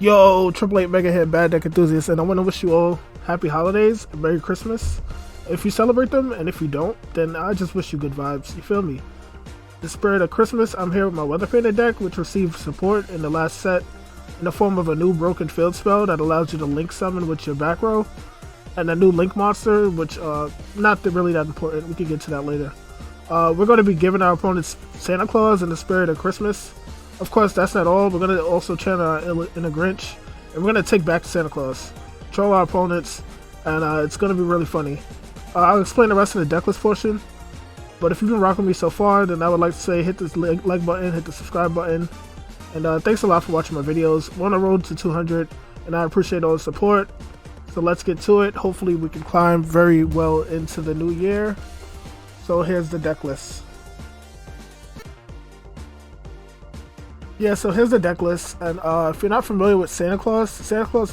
Yo, Triple Eight Mega Hit Bad Deck Enthusiasts, and I want to wish you all happy holidays and Merry Christmas. If you celebrate them, and if you don't, then I just wish you good vibes. You feel me? In the spirit of Christmas, I'm here with my Weather Painter deck, which received support in the last set in the form of a new Broken Field spell that allows you to link summon with your back row, and a new Link monster, which really that important. We can get to that later. We're going to be giving our opponents Santa Claus in the spirit of Christmas. Of course, that's not all. We're going to also channel our Inner Grinch, and we're going to take back Santa Claus, troll our opponents, and it's going to be really funny. I'll explain the rest of the deck list portion, but if you've been rocking me so far, then I would like to say hit this like button, hit the subscribe button, and thanks a lot for watching my videos. We're on the road to 200, and I appreciate all the support. So let's get to it. Hopefully we can climb very well into the new year. So here's the deck list. Yeah, so here's the deck list, and if you're not familiar with Santa Claus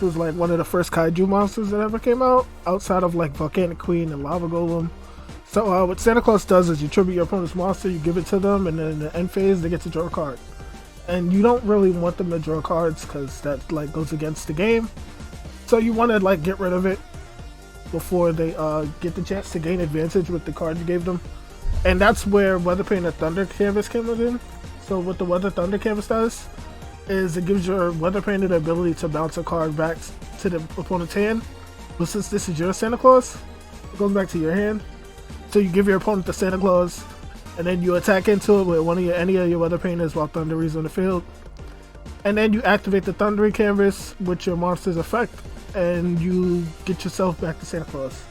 was like one of the first kaiju monsters that ever came out, outside of like Volcanic Queen and Lava Golem. So what Santa Claus does is you tribute your opponent's monster, you give it to them, and then in the end phase they get to draw a card. And you don't really want them to draw cards because that like goes against the game. So you want to like get rid of it before they get the chance to gain advantage with the card you gave them. And that's where Weather Painter Thunder Canvas comes in. So what the Weather Thunder Canvas does is it gives your Weather Painter the ability to bounce a card back to the opponent's hand. But since this is your Santa Claus, it goes back to your hand. So you give your opponent the Santa Claus, and then you attack into it with any of your Weather Painters while Thunder is on the field. And then you activate the Thundering Canvas with your monster's effect, and you get yourself back to Santa Claus.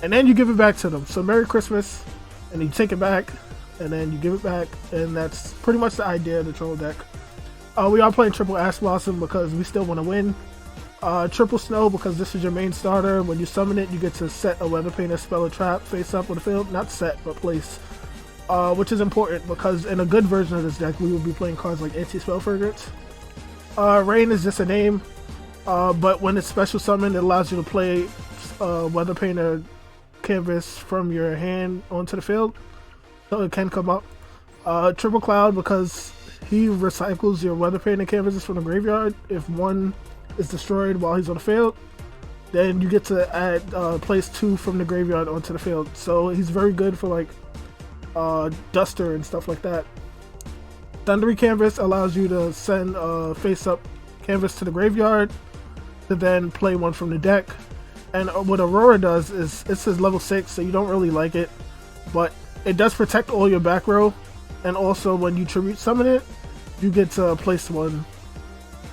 And then you give it back to them. So Merry Christmas, and you take it back, and then you give it back, and that's pretty much the idea of the troll deck. We are playing triple Ash Blossom because we still want to win. Triple Snow because this is your main starter. When you summon it, you get to set a Weather Painter spell or trap face up on the field. Not set, but place. Which is important because in a good version of this deck, we will be playing cards like Anti-Spell Fragrance. Rain is just a name, but when it's special summoned, it allows you to play Weather Painter Canvas from your hand onto the field. So it can come up. Triple Cloud because he recycles your Weather Painter canvases from the graveyard. If one is destroyed while he's on the field, then you get to add place 2 from the graveyard onto the field. So he's very good for like Duster and stuff like that. Thundering Canvas allows you to send face up canvas to the graveyard to then play one from the deck. And what Aurora does is it says level 6, so you don't really like it, but it does protect all your back row, and also when you tribute summon it, you get to place one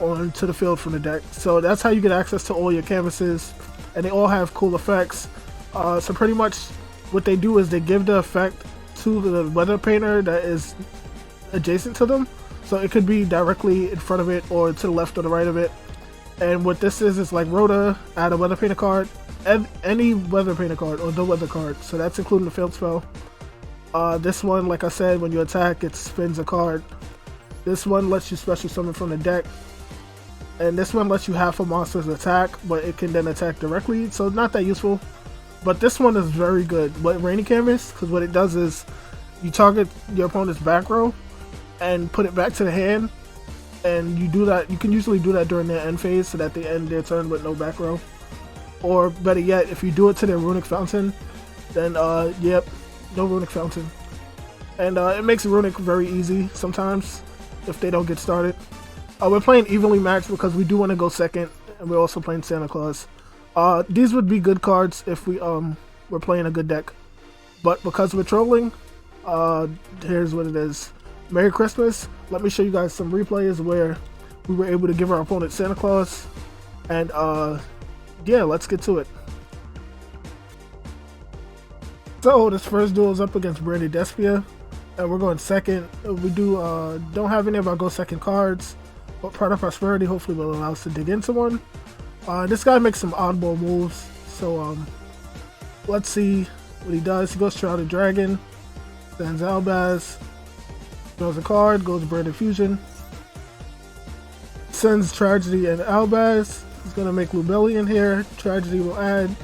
onto the field from the deck. So that's how you get access to all your canvases, and they all have cool effects. So pretty much what they do is they give the effect to the Weather Painter that is adjacent to them. So it could be directly in front of it or to the left or the right of it. And what this is like Rhoda, add a Weather Painter card, and any Weather Painter card or the weather card. So that's including the field spell. This one, like I said, when you attack, it spins a card. This one lets you special summon from the deck. And this one lets you half a monster's attack, but it can then attack directly, so not that useful. But this one is very good. What Rainy Canvas, because what it does is you target your opponent's back row and put it back to the hand. And you do that, you can usually do that during their end phase so that they end their turn with no back row. Or better yet, if you do it to their Runic Fountain, then yep, no Runic Fountain. And it makes Runic very easy sometimes if they don't get started. We're playing evenly matched because we do want to go second, and we're also playing Santa Claus. These would be good cards if we're playing a good deck. But because we're trolling, here's what it is. Merry Christmas. Let me show you guys some replays where we were able to give our opponent Santa Claus. And yeah, let's get to it. So this first duel is up against Brandy Despia, and we're going second. We don't have any of our go second cards, but Pride of Prosperity hopefully will allow us to dig into one. This guy makes some oddball moves, so let's see what he does. He goes Shrouded Dragon, sends Albaz, draws a card, goes Branded Fusion, sends Tragedy and Albaz. He's gonna make Lubellion here. Tragedy will add.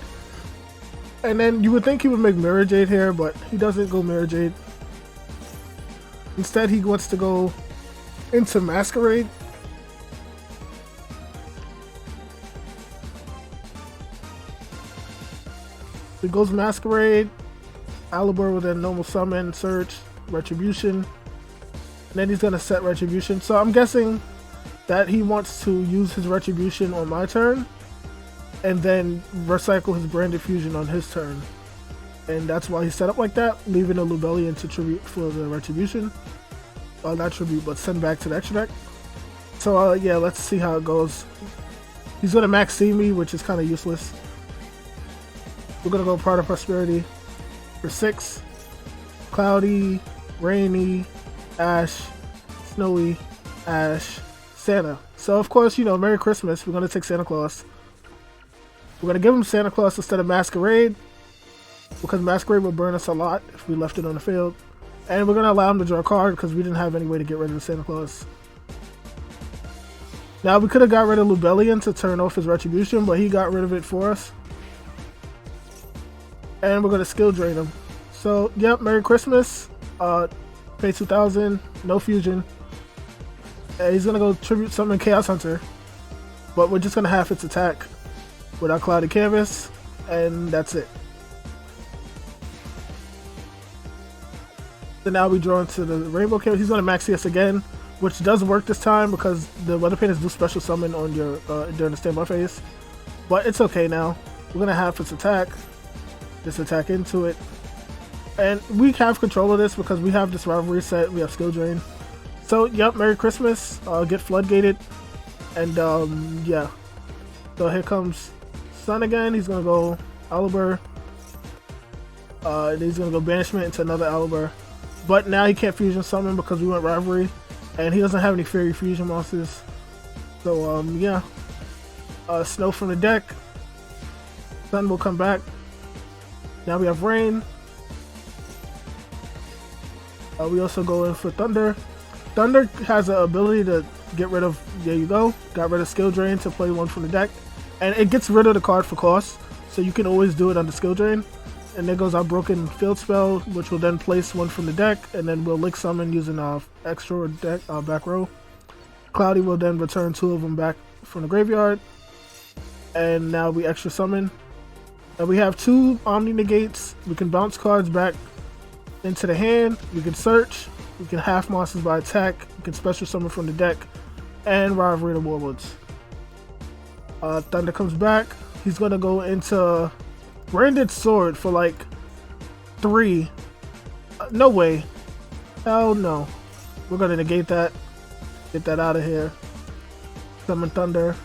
And then you would think he would make Mirror Jade here, but he doesn't go Mirror Jade. Instead, he wants to go into Masquerade. He goes Masquerade. Alibur will then normal summon, search, Retribution. And then he's gonna set Retribution. So I'm guessing that he wants to use his Retribution on my turn, and then recycle his Branded Fusion on his turn. And that's why he's set up like that, leaving a Lubellion to tribute for the Retribution. Not tribute, but send back to the extra deck. So yeah, let's see how it goes. He's gonna max see me, which is kind of useless. We're gonna go Pride of Prosperity for 6. Cloudy, Rainy, Ash, Snowy, Ash, Santa. So of course, you know, Merry Christmas. We're gonna take Santa Claus. We're gonna give him Santa Claus instead of Masquerade, because Masquerade would burn us a lot if we left it on the field. And we're gonna allow him to draw a card because we didn't have any way to get rid of the Santa Claus. Now we could have got rid of Lubellion to turn off his Retribution, but he got rid of it for us. And we're gonna skill drain him. So yep, Merry Christmas. Pay 2,000, no fusion. And he's gonna go tribute summon Chaos Hunter, but we're just gonna half its attack with our Clouded Canvas, and that's it. So now we draw into the Rainbow Canvas. He's gonna max CS again, which does work this time because the Weather Painters do special summon on your during the standby phase. But it's okay now. We're gonna half its attack. Just attack into it. And we have control of this because we have this rivalry set, we have skill drain. So yep, Merry Christmas, get floodgated. And yeah. So here comes Sun again, he's gonna go Alibur. He's gonna go Banishment into another Alibur. But now he can't fusion summon because we went rivalry. And he doesn't have any fairy fusion monsters. So yeah. Snow from the deck. Sun will come back. Now we have Rain. We also go in for Thunder. Thunder has the ability to get rid of, there you go, got rid of Skill Drain to play one from the deck. And it gets rid of the card for cost, so you can always do it under Skill Drain. And there goes our Broken Field Spell, which will then place one from the deck, and then we'll Lick Summon using our extra deck, back row. Cloudy will then return 2 of them back from the graveyard. And now we extra summon. And we have 2 Omni Negates. We can bounce cards back into the hand. We can search. We can half monsters by attack. We can special summon from the deck. And Rivalry of the Warlords. Thunder comes back. He's going to go into Branded Sword for like 3. No way. Hell no. We're going to negate that. Get that out of here. Summon Thunder.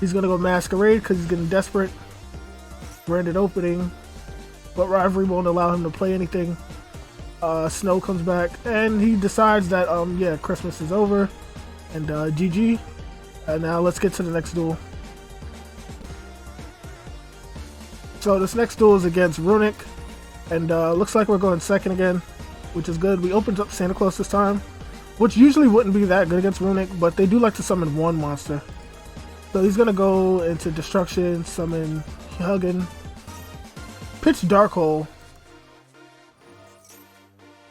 He's going to go Masquerade because he's getting desperate. Branded Opening. But Rivalry won't allow him to play anything. Snow comes back. And he decides that, yeah, Christmas is over. And GG. And now let's get to the next duel. So this next duel is against Runic. And looks like we're going second again, which is good. We opened up Santa Claus this time, which usually wouldn't be that good against Runic, but they do like to summon one monster. So he's going to go into Destruction, summon Hugin, pitch Dark Hole,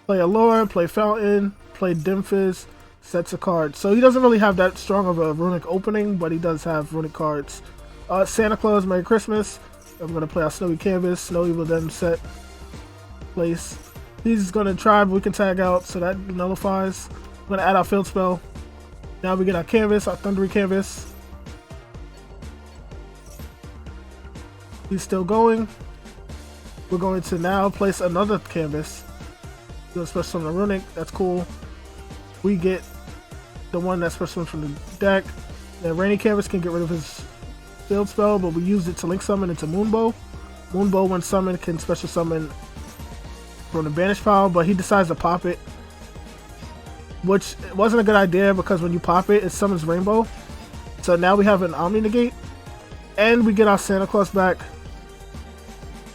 play Allure, play Fountain, play Dimphis, sets a card. So he doesn't really have that strong of a Runic opening, but he does have Runic cards. Santa Claus, Merry Christmas. I'm going to play our Snowy Canvas. Snowy will then set place. He's going to try, but we can tag out, so that nullifies. I'm going to add our Field Spell. Now we get our Canvas, our Thundery Canvas. He's still going. We're going to now place another Canvas. Do a special summon Runic, that's cool. We get the one that's special from the deck. The Rainy Canvas can get rid of his Field Spell, but we used it to Link Summon into Moonbow. Moonbow, when summoned, can special summon from the Banish pile, but he decides to pop it, which wasn't a good idea because when you pop it, it summons Rainbow. So now we have an Omni Negate, and we get our Santa Claus back.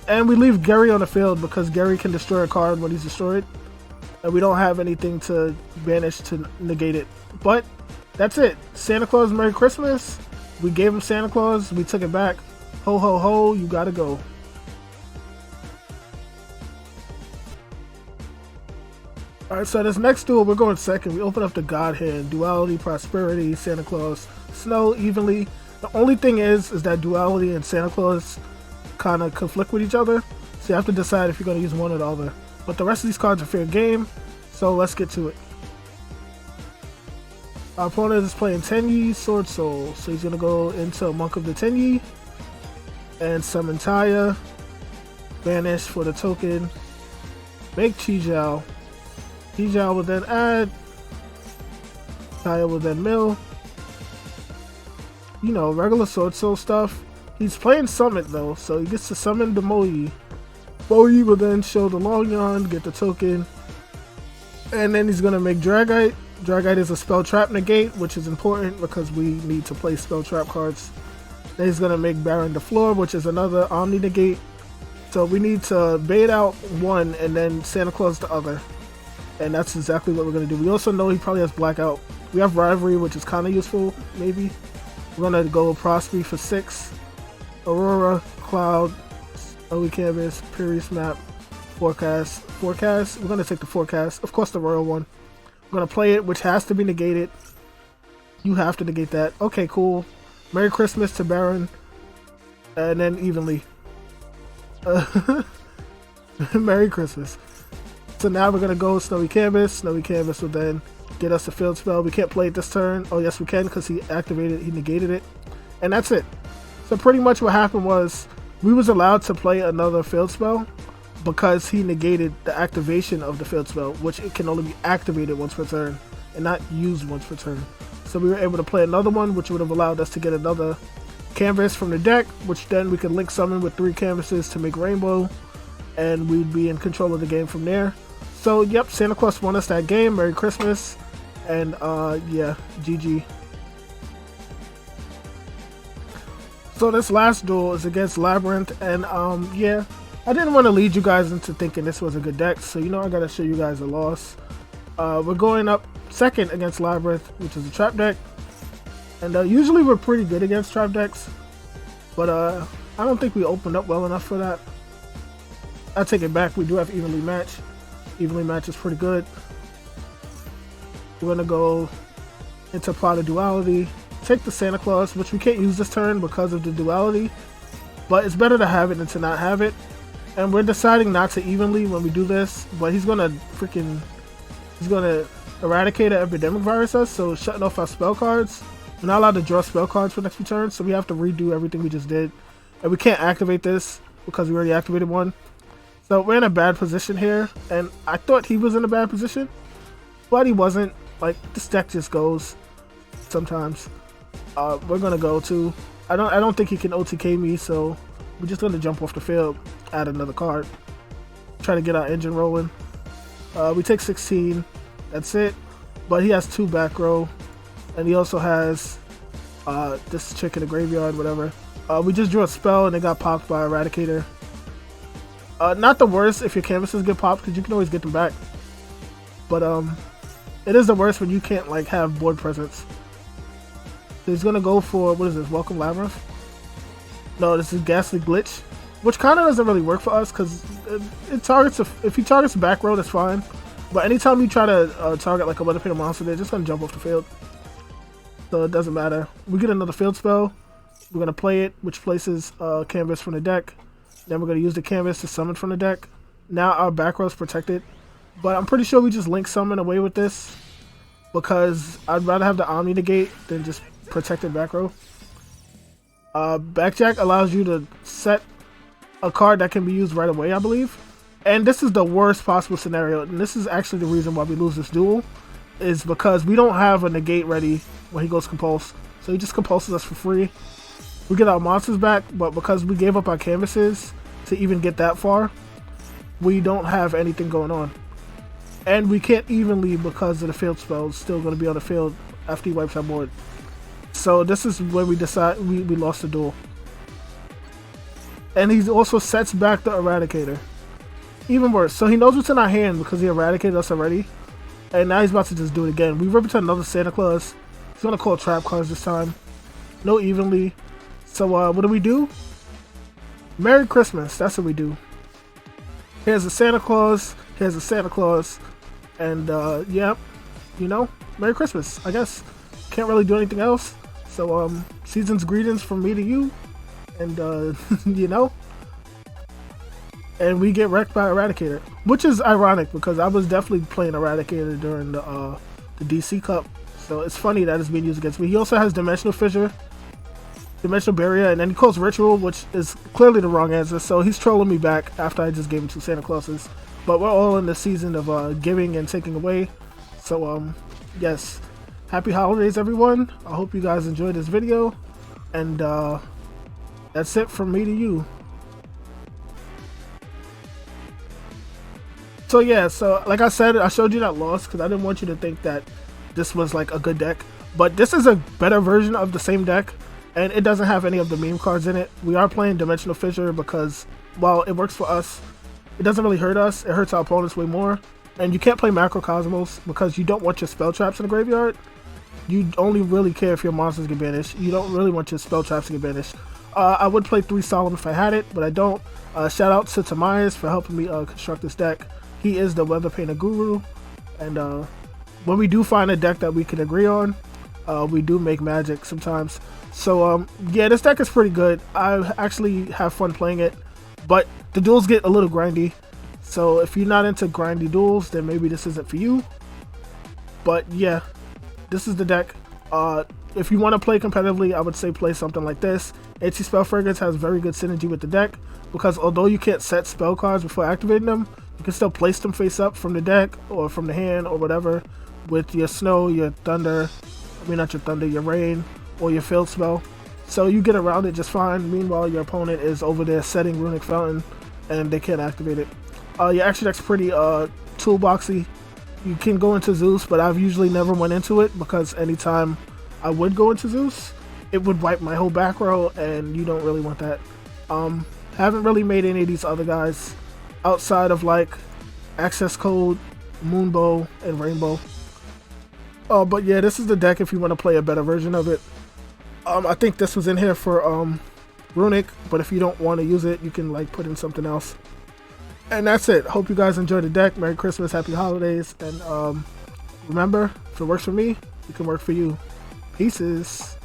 And we leave Gary on the field because Gary can destroy a card when he's destroyed. And we don't have anything to banish to negate it. But that's it. Santa Claus, Merry Christmas. We gave him Santa Claus. We took it back. Ho, ho, ho. You gotta go. Alright, so this next duel, we're going second. We open up the God Hand. Duality, Prosperity, Santa Claus, Snow, evenly. The only thing is that Duality and Santa Claus kind of conflict with each other. So you have to decide if you're going to use one or the other. But the rest of these cards are fair game, so let's get to it. Our opponent is playing Tenyi, Sword Soul, so he's going to go into Monk of the Tenyi and summon Taya, banish for the token, make Chijiao. Chijiao will then add, Taya will then mill. You know, regular Sword Soul stuff. He's playing Summit though, so he gets to summon the Moyi. Moyi will then show the Longyan, get the token, and then he's going to make Dragite. Dragite is a spell trap negate, which is important because we need to play spell trap cards. Then he's going to make Baron the Floor, which is another Omni negate. So we need to bait out one and then Santa Claus the other. And that's exactly what we're going to do. We also know he probably has Blackout. We have Rivalry, which is kind of useful, maybe. We're going to go Prosperity for 6. Aurora, Cloud, Early Canvas, Period Map, Forecast. Forecast, we're going to take the Forecast. Of course the Royal one. We're going to play it, which has to be negated. You have to negate that. Okay, cool. Merry Christmas to Baron. And then evenly. Merry Christmas. So now we're going to go Snowy Canvas. Snowy Canvas will then get us a field spell. We can't play it this turn. Oh, yes, we can because he negated it. And that's it. So pretty much what happened was we was allowed to play another field spell because he negated the activation of the field spell, which it can only be activated once per turn and not used once per turn. So we were able to play another one, which would have allowed us to get another canvas from the deck, which then we could link summon with 3 canvases to make Rainbow, and we'd be in control of the game from there. So yep, Santa Claus won us that game. Merry Christmas. And yeah, GG. So this last duel is against Labyrinth, and yeah, I didn't want to lead you guys into thinking this was a good deck, so you know I gotta show you guys a loss. We're going up second against Labyrinth, which is a trap deck, and usually we're pretty good against trap decks, but I don't think we opened up well enough for that. I take it back, we do have Evenly Match. Evenly Match is pretty good. We're gonna go into Plot of Duality, take the Santa Claus, which we can't use this turn because of the duality, but it's better to have it than to not have it. And we're deciding not to evenly when we do this, but he's gonna eradicate an epidemic virus us, so shutting off our spell cards. We're not allowed to draw spell cards for the next few turns, so we have to redo everything we just did. And we can't activate this because we already activated one. So we're in a bad position here, and I thought he was in a bad position, but he wasn't. Like, this deck just goes sometimes. We're gonna go to, I don't think he can OTK me, so we're just gonna jump off the field, add another card, try to get our engine rolling. We take 16, that's it, but he has 2 back row, and he also has this chick in the graveyard, whatever. We just drew a spell and it got popped by Eradicator. Not the worst if your canvases get popped, because you can always get them back, but it is the worst when you can't like have board presence. So he's gonna go for, what is this, Welcome Labyrinth? No, this is Ghastly Glitch, which kind of doesn't really work for us because it targets, if he targets back row, that's fine. But anytime you try to target like a Weather Painted monster, they're just gonna jump off the field. So it doesn't matter. We get another field spell. We're gonna play it, which places canvas from the deck. Then we're gonna use the canvas to summon from the deck. Now our back row is protected. But I'm pretty sure we just link summon away with this because I'd rather have the Omni negate than just protected back row. Backjack allows you to set a card that can be used right away, I believe. And this is the worst possible scenario, and this is actually the reason why we lose this duel, is because we don't have a negate ready when he goes Compulse. So he just compulses us for free. We get our monsters back, but because we gave up our canvases to even get that far, we don't have anything going on. And we can't evenly because of the field spell. It's still going to be on the field after he wipes our board. So this is when we decide we lost the duel. And he also sets back the Eradicator. Even worse. So he knows what's in our hand because he eradicated us already. And now he's about to just do it again. We rip into another Santa Claus. He's going to call trap cards this time. No evenly. So what do? Merry Christmas. That's what we do. Here's a Santa Claus. Here's a Santa Claus. And yeah, you know, Merry Christmas, I guess. Can't really do anything else. So season's greetings from me to you. And you know, and we get wrecked by Eradicator, which is ironic because I was definitely playing Eradicator during the DC Cup, so it's funny that it's being used against me. He also has Dimensional Fissure, Dimensional Barrier, and then he calls Ritual, which is clearly the wrong answer, so he's trolling me back after I just gave him 2 Santa Clauses. But we're all in the season of giving and taking away, so yes, happy holidays everyone. I hope you guys enjoyed this video, and that's it from me to you. So yeah, so like I said, I showed you that loss because I didn't want you to think that this was like a good deck, but this is a better version of the same deck, and it doesn't have any of the meme cards in it. We are playing Dimensional Fissure because while it works for us, it doesn't really hurt us. It hurts our opponents way more. And you can't play Macrocosmos because you don't want your spell traps in the graveyard. You only really care if your monsters get banished. You don't really want your spell traps to get banished. I would play 3 Solemn if I had it, but I don't. Shout out to Tamias for helping me construct this deck. He is the Weather Painter Guru, and when we do find a deck that we can agree on, we do make magic sometimes. So yeah, this deck is pretty good. I actually have fun playing it, but the duels get a little grindy. So if you're not into grindy duels, then maybe this isn't for you. But yeah, this is the deck. If you want to play competitively, I would say play something like this. Anti-Spell Fragrance has very good synergy with the deck because although you can't set spell cards before activating them, you can still place them face up from the deck or from the hand or whatever with your Snow, your Thunder, I mean not your Thunder, your Rain, or your Field Spell. So you get around it just fine. Meanwhile, your opponent is over there setting Runic Fountain and they can't activate it. Your action deck's pretty toolboxy. You can go into Zeus, but I've usually never went into it because anytime I would go into Zeus, it would wipe my whole back row, and you don't really want that. Haven't really made any of these other guys outside of like Access Code, Moonbow, and Rainbow. But yeah, this is the deck if you want to play a better version of it. I think this was in here for Runic, but if you don't want to use it, you can like put in something else. And that's it. Hope you guys enjoyed the deck. Merry Christmas, Happy Holidays, and remember, if it works for me, it can work for you. Pieces.